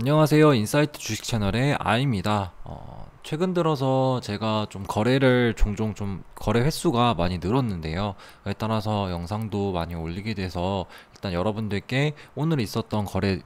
안녕하세요. 인사이트 주식 채널의 아이입니다. 최근 들어서 제가 좀 거래를 종종 좀 거래 횟수가 많이 늘었는데요. 그에 따라서 영상도 많이 올리게 돼서 일단 여러분들께 오늘 있었던 거래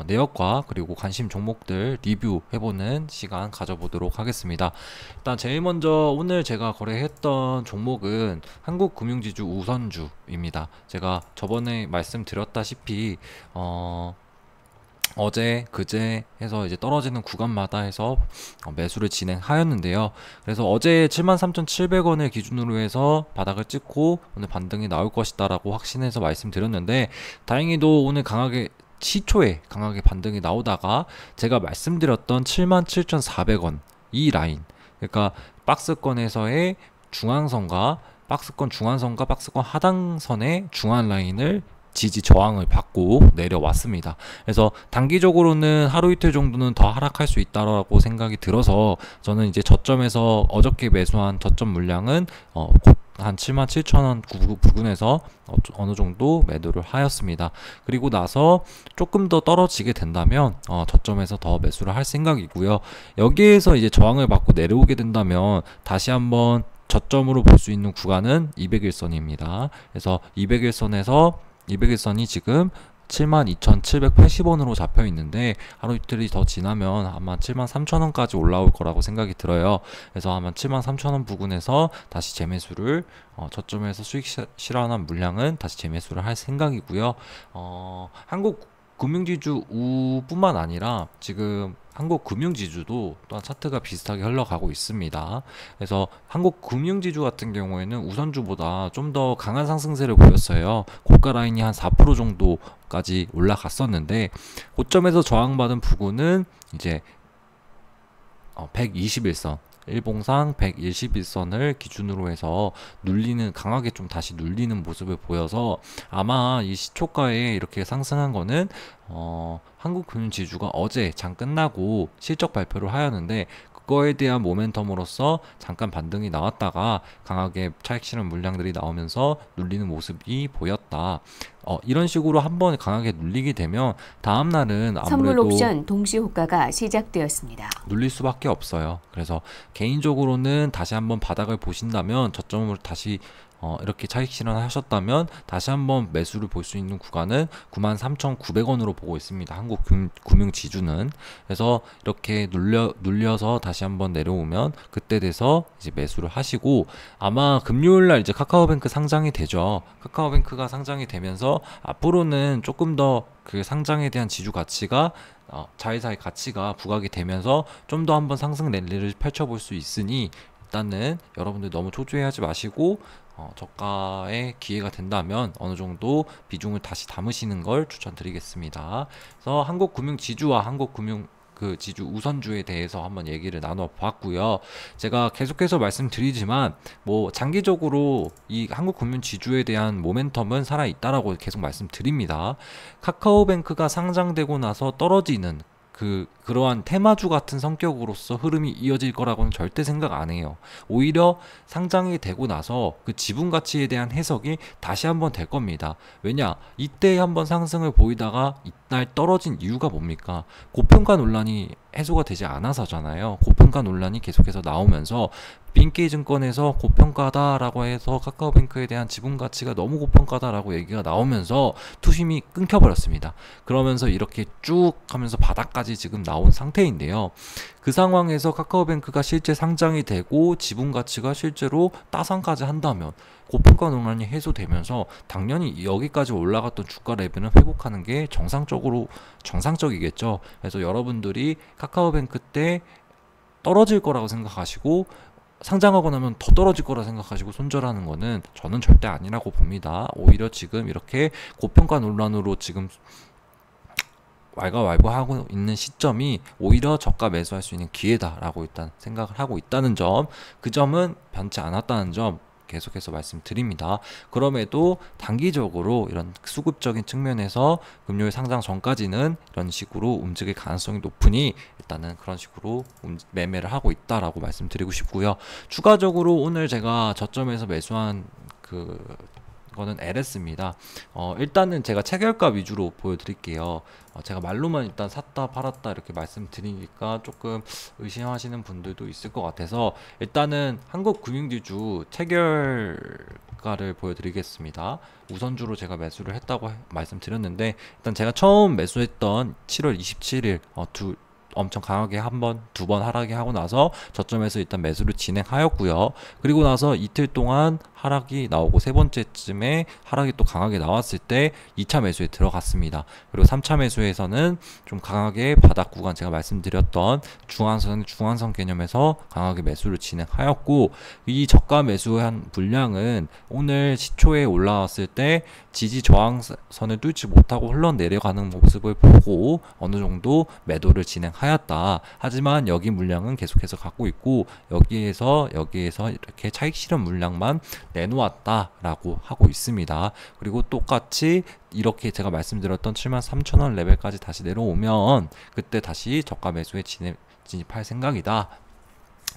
내역과 그리고 관심 종목들 리뷰해보는 시간 가져보도록 하겠습니다. 일단 제일 먼저 오늘 제가 거래했던 종목은 한국금융지주 우선주입니다. 제가 저번에 말씀드렸다시피 어제, 그제 해서 이제 떨어지는 구간마다 해서 매수를 진행하였는데요. 그래서 어제 73,700원을 기준으로 해서 바닥을 찍고 오늘 반등이 나올 것이다 라고 확신해서 말씀드렸는데, 다행히도 오늘 강하게 시초에 강하게 반등이 나오다가 제가 말씀드렸던 77,400원 이 라인, 그러니까 박스권에서의 중앙선과 박스권 하단선의 중앙 라인을 지지 저항을 받고 내려왔습니다. 그래서 단기적으로는 하루 이틀 정도는 더 하락할 수 있다라고 생각이 들어서 저는 이제 저점에서 어저께 매수한 저점 물량은 한 77,000원 부근에서 어느 정도 매도를 하였습니다. 그리고 나서 조금 더 떨어지게 된다면 저점에서 더 매수를 할 생각이고요. 여기에서 이제 저항을 받고 내려오게 된다면 다시 한번 저점으로 볼 수 있는 구간은 200일선입니다. 그래서 200일선이 지금 72,780원으로 잡혀 있는데 하루 이틀이 더 지나면 아마 73,000원까지 올라올 거라고 생각이 들어요. 그래서 아마 73,000원 부근에서 다시 재매수를 저점에서 수익 실현한 물량은 다시 재매수를 할 생각이고요. 한국 금융지주 우뿐만 아니라 지금 한국 금융지주도 또한 차트가 비슷하게 흘러가고 있습니다. 그래서 한국 금융지주 같은 경우에는 우선주보다 좀 더 강한 상승세를 보였어요. 고가 라인이 한 4% 정도까지 올라갔었는데 고점에서 저항받은 부분은 이제 121선 일봉상 121선을 기준으로 해서 강하게 좀 다시 눌리는 모습을 보여서 아마 이 시초가에 이렇게 상승한 거는 한국금융지주가 어제 장 끝나고 실적 발표를 하였는데 그거에 대한 모멘텀으로서 잠깐 반등이 나왔다가 강하게 차익 실현 물량들이 나오면서 눌리는 모습이 보였다. 이런 식으로 한번 강하게 눌리게 되면 다음날은 선물 아무래도 옵션 동시 호가가 시작되었습니다. 눌릴 수밖에 없어요. 그래서 개인적으로는 다시 한번 바닥을 보신다면 저점으로 다시 이렇게 차익 실현하셨다면 다시 한번 매수를 볼 수 있는 구간은 93,900원으로 보고 있습니다. 한국 금융지주는. 그래서 이렇게 눌려서 다시 한번 내려오면 그때 돼서 이제 매수를 하시고, 아마 금요일날 이제 카카오뱅크 상장이 되죠. 카카오뱅크가 상장이 되면서 앞으로는 조금 더 그 상장에 대한 지주 가치가 자회사의 가치가 부각이 되면서 좀 더 한번 상승 랠리를 펼쳐볼 수 있으니 일단은 여러분들 너무 초조해하지 마시고 저가의 기회가 된다면 어느 정도 비중을 다시 담으시는 걸 추천드리겠습니다. 그래서 한국금융지주와 한국금융 그 지주 우선주에 대해서 한번 얘기를 나눠 봤고요. 제가 계속해서 말씀드리지만 뭐 장기적으로 이 한국금융 지주에 대한 모멘텀은 살아 있다라고 계속 말씀드립니다. 카카오뱅크가 상장되고 나서 떨어지는 그러한 테마주 같은 성격으로서 흐름이 이어질 거라고는 절대 생각 안 해요. 오히려 상장이 되고 나서 그 지분 가치에 대한 해석이 다시 한번 될 겁니다. 왜냐? 이때 한번 상승을 보이다가 이날 떨어진 이유가 뭡니까? 고평가 논란이 해소가 되지 않아서잖아요. 고평가 논란이 계속해서 나오면서 빈케이증권에서 고평가다라고 해서 카카오뱅크에 대한 지분 가치가 너무 고평가다라고 얘기가 나오면서 투심이 끊겨버렸습니다. 그러면서 이렇게 쭉 하면서 바닥까지 지금 나온 상태인데요. 그 상황에서 카카오뱅크가 실제 상장이 되고 지분 가치가 실제로 따상까지 한다면 고평가 논란이 해소되면서 당연히 여기까지 올라갔던 주가 레벨은 회복하는 게 정상적이겠죠. 그래서 여러분들이 카카오뱅크 때 떨어질 거라고 생각하시고 상장하고 나면 더 떨어질 거라 생각하시고 손절하는 거는 저는 절대 아니라고 봅니다. 오히려 지금 이렇게 고평가 논란으로 지금 왈가왈부하고 있는 시점이 오히려 저가 매수할 수 있는 기회다라고 일단 생각을 하고 있다는 점, 그 점은 변치 않았다는 점 계속해서 말씀드립니다. 그럼에도 단기적으로 이런 수급적인 측면에서 금요일 상장 전까지는 이런 식으로 움직일 가능성이 높으니 일단은 그런 식으로 매매를 하고 있다라고 말씀드리고 싶고요. 추가적으로 오늘 제가 저점에서 매수한 거는 LS입니다. 일단은 제가 체결가 위주로 보여드릴게요. 제가 말로만 일단 샀다 팔았다 이렇게 말씀드리니까 조금 의심하시는 분들도 있을 것 같아서 일단은 한국금융지주 체결가를 보여드리겠습니다. 우선주로 제가 매수를 했다고 말씀드렸는데, 일단 제가 처음 매수했던 7월 27일 엄청 강하게 한 번, 두 번 하락이 하고 나서 저점에서 일단 매수를 진행하였고요. 그리고 나서 이틀 동안 하락이 나오고 세 번째쯤에 하락이 또 강하게 나왔을 때 2차 매수에 들어갔습니다. 그리고 3차 매수에서는 좀 강하게 바닥 구간, 제가 말씀드렸던 중앙선 개념에서 강하게 매수를 진행하였고, 이 저가 매수한 물량은 오늘 시초에 올라왔을 때 지지 저항선을 뚫지 못하고 흘러내려가는 모습을 보고 어느 정도 매도를 진행하였다. 하지만 여기 물량은 계속해서 갖고 있고 여기에서 이렇게 차익 실현 물량만 내놓았다라고 하고 있습니다. 그리고 똑같이 이렇게 제가 말씀드렸던 73,000원 레벨까지 다시 내려오면 그때 다시 저가 매수에 진입할 생각이다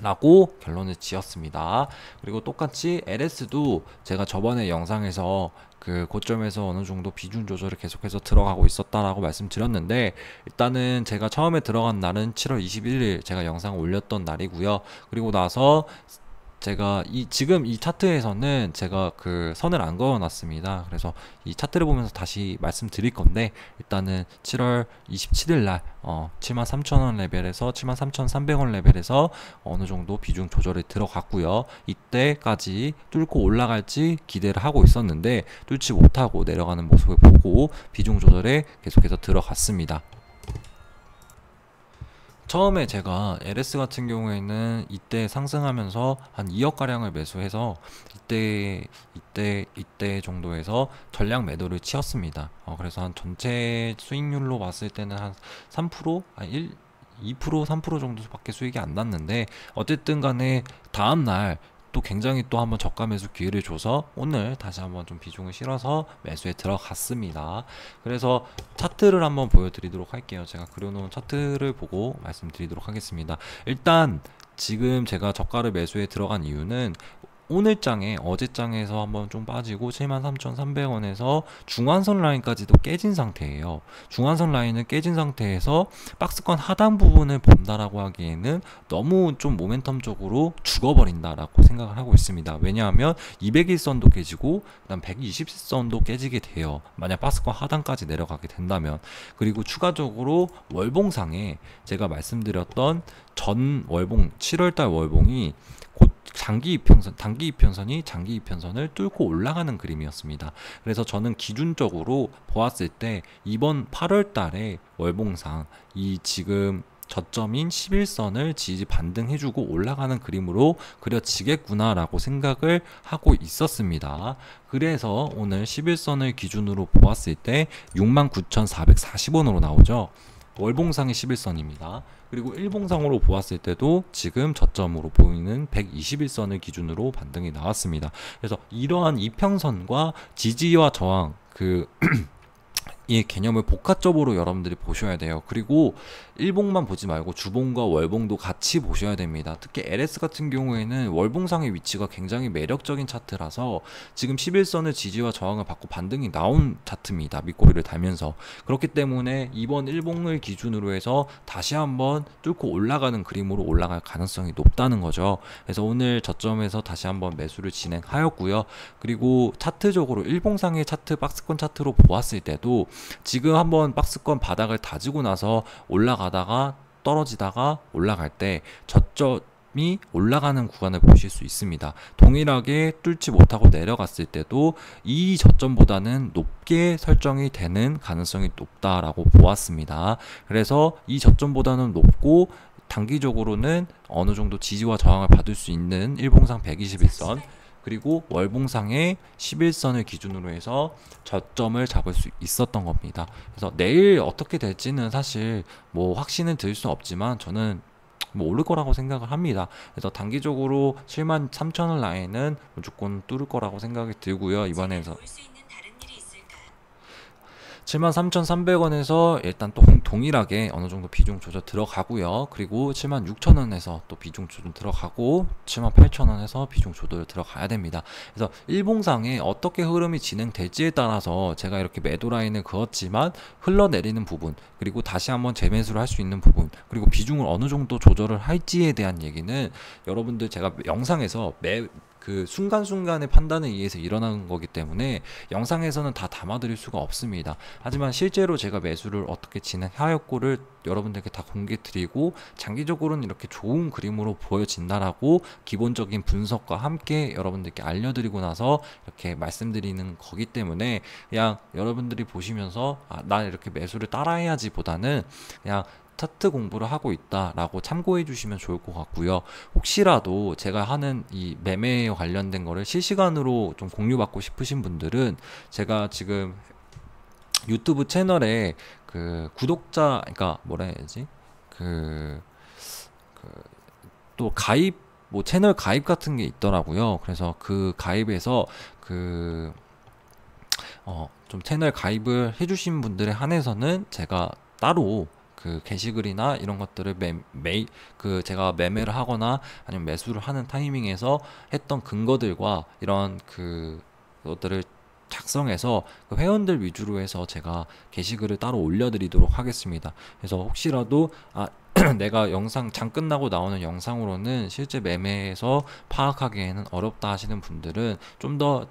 라고 결론을 지었습니다. 그리고 똑같이 LS도 제가 저번에 영상에서 그 고점에서 어느 정도 비중 조절을 계속해서 들어가고 있었다라고 말씀드렸는데, 일단은 제가 처음에 들어간 날은 7월 21일 제가 영상을 올렸던 날이고요. 그리고 나서 제가 지금 이 차트에서는 제가 그 선을 안 그어놨습니다. 그래서 이 차트를 보면서 다시 말씀드릴 건데, 일단은 7월 27일 날 73,000원 레벨에서 73,300원 레벨에서 어느 정도 비중 조절이 들어갔고요. 이때까지 뚫고 올라갈지 기대를 하고 있었는데 뚫지 못하고 내려가는 모습을 보고 비중 조절에 계속해서 들어갔습니다. 처음에 제가 LS 같은 경우에는 이때 상승하면서 한 2억 가량을 매수해서 이때 정도에서 전량 매도를 치었습니다. 그래서 한 전체 수익률로 봤을 때는 한 3%, 한 2%, 3% 정도밖에 수익이 안 났는데, 어쨌든 간에 다음날 또 굉장히 또 한번 저가 매수 기회를 줘서 오늘 다시 한번 좀 비중을 실어서 매수에 들어갔습니다. 그래서 차트를 한번 보여드리도록 할게요. 제가 그려놓은 차트를 보고 말씀드리도록 하겠습니다. 일단 지금 제가 저가를 매수에 들어간 이유는 오늘 장에 어제 장에서 한번 좀 빠지고 73,300원에서 중환선 라인까지도 깨진 상태예요. 중환선 라인을 깨진 상태에서 박스권 하단 부분을 본다라고 하기에는 너무 좀 모멘텀적으로 죽어버린다라고 생각을 하고 있습니다. 왜냐하면 200일선도 깨지고 그다음 120일선도 깨지게 돼요. 만약 박스권 하단까지 내려가게 된다면. 그리고 추가적으로 월봉상에 제가 말씀드렸던 전 월봉 7월달 월봉이 곧 단기 이평선이 장기 이평선을 뚫고 올라가는 그림이었습니다. 그래서 저는 기준적으로 보았을 때 이번 8월 달에 월봉상 이 지금 저점인 11선을 지지 반등해주고 올라가는 그림으로 그려지겠구나라고 생각을 하고 있었습니다. 그래서 오늘 11선을 기준으로 보았을 때 69,440원으로 나오죠. 월봉상의 11선입니다. 그리고 일봉상으로 보았을 때도 지금 저점으로 보이는 121선을 기준으로 반등이 나왔습니다. 그래서 이러한 이평선과 지지와 저항 이 개념을 복합적으로 여러분들이 보셔야 돼요. 그리고 일봉만 보지 말고 주봉과 월봉도 같이 보셔야 됩니다. 특히 LS 같은 경우에는 월봉상의 위치가 굉장히 매력적인 차트라서 지금 11선을 지지와 저항을 받고 반등이 나온 차트입니다. 밑꼬리를 달면서. 그렇기 때문에 이번 일봉을 기준으로 해서 다시 한번 뚫고 올라가는 그림으로 올라갈 가능성이 높다는 거죠. 그래서 오늘 저점에서 다시 한번 매수를 진행하였고요. 그리고 차트적으로 일봉상의 차트, 박스권 차트로 보았을 때도 지금 한번 박스권 바닥을 다지고 나서 올라가다가 떨어지다가 올라갈 때 저점이 올라가는 구간을 보실 수 있습니다. 동일하게 뚫지 못하고 내려갔을 때도 이 저점보다는 높게 설정이 되는 가능성이 높다라고 보았습니다. 그래서 이 저점보다는 높고 단기적으로는 어느 정도 지지와 저항을 받을 수 있는 일봉상 121선 그리고 월봉상의 11선을 기준으로 해서 저점을 잡을 수 있었던 겁니다. 그래서 내일 어떻게 될지는 사실 뭐 확신은 드릴 수 없지만 저는 뭐 오를 거라고 생각을 합니다. 그래서 단기적으로 73,000원 라인은 무조건 뚫을 거라고 생각이 들고요. 이번에서 73,300원에서 일단 또 동일하게 어느 정도 비중 조절 들어가고요. 그리고 76,000원에서 또 비중 조절 들어가고 78,000원에서 비중 조절 들어가야 됩니다. 그래서 일봉상에 어떻게 흐름이 진행될지에 따라서 제가 이렇게 매도 라인을 그었지만 흘러내리는 부분, 그리고 다시 한번 재매수를 할 수 있는 부분, 그리고 비중을 어느 정도 조절을 할지에 대한 얘기는 여러분들 제가 영상에서 그 순간순간의 판단에 의해서 일어나는 거기 때문에 영상에서는 다 담아드릴 수가 없습니다. 하지만 실제로 제가 매수를 어떻게 진행하였고를 여러분들께 다 공개 드리고, 장기적으로는 이렇게 좋은 그림으로 보여진다라고 기본적인 분석과 함께 여러분들께 알려드리고 나서 이렇게 말씀드리는 거기 때문에, 그냥 여러분들이 보시면서 나 이렇게 매수를 따라해야지 보다는 그냥 차트 공부를 하고 있다라고 참고해 주시면 좋을 것 같고요. 혹시라도 제가 하는 이 매매에 관련된 거를 실시간으로 좀 공유받고 싶으신 분들은 제가 지금 유튜브 채널에 그 구독자, 그러니까 뭐라 해야지, 또 가입, 뭐 채널 가입 같은 게 있더라고요. 그래서 그 가입에서 좀 채널 가입을 해주신 분들에 한해서는 제가 따로 그 게시글이나 이런 것들을 제가 매매를 하거나 아니면 매수를 하는 타이밍에서 했던 근거들과 이런 그것들을 작성해서 그 회원들 위주로 해서 제가 게시글을 따로 올려드리도록 하겠습니다. 그래서 혹시라도 내가 영상 장 끝나고 나오는 영상으로는 실제 매매에서 파악하기에는 어렵다 하시는 분들은, 좀 더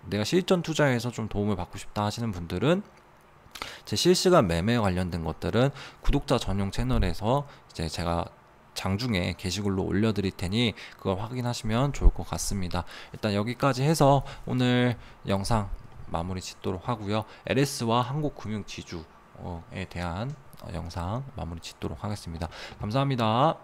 내가 실전 투자에서 좀 도움을 받고 싶다 하시는 분들은 제 실시간 매매에 관련된 것들은 구독자 전용 채널에서 이제 제가 장중에 게시글로 올려드릴 테니 그걸 확인하시면 좋을 것 같습니다. 일단 여기까지 해서 오늘 영상 마무리 짓도록 하고요. LS와 한국금융지주에 대한 영상 마무리 짓도록 하겠습니다. 감사합니다.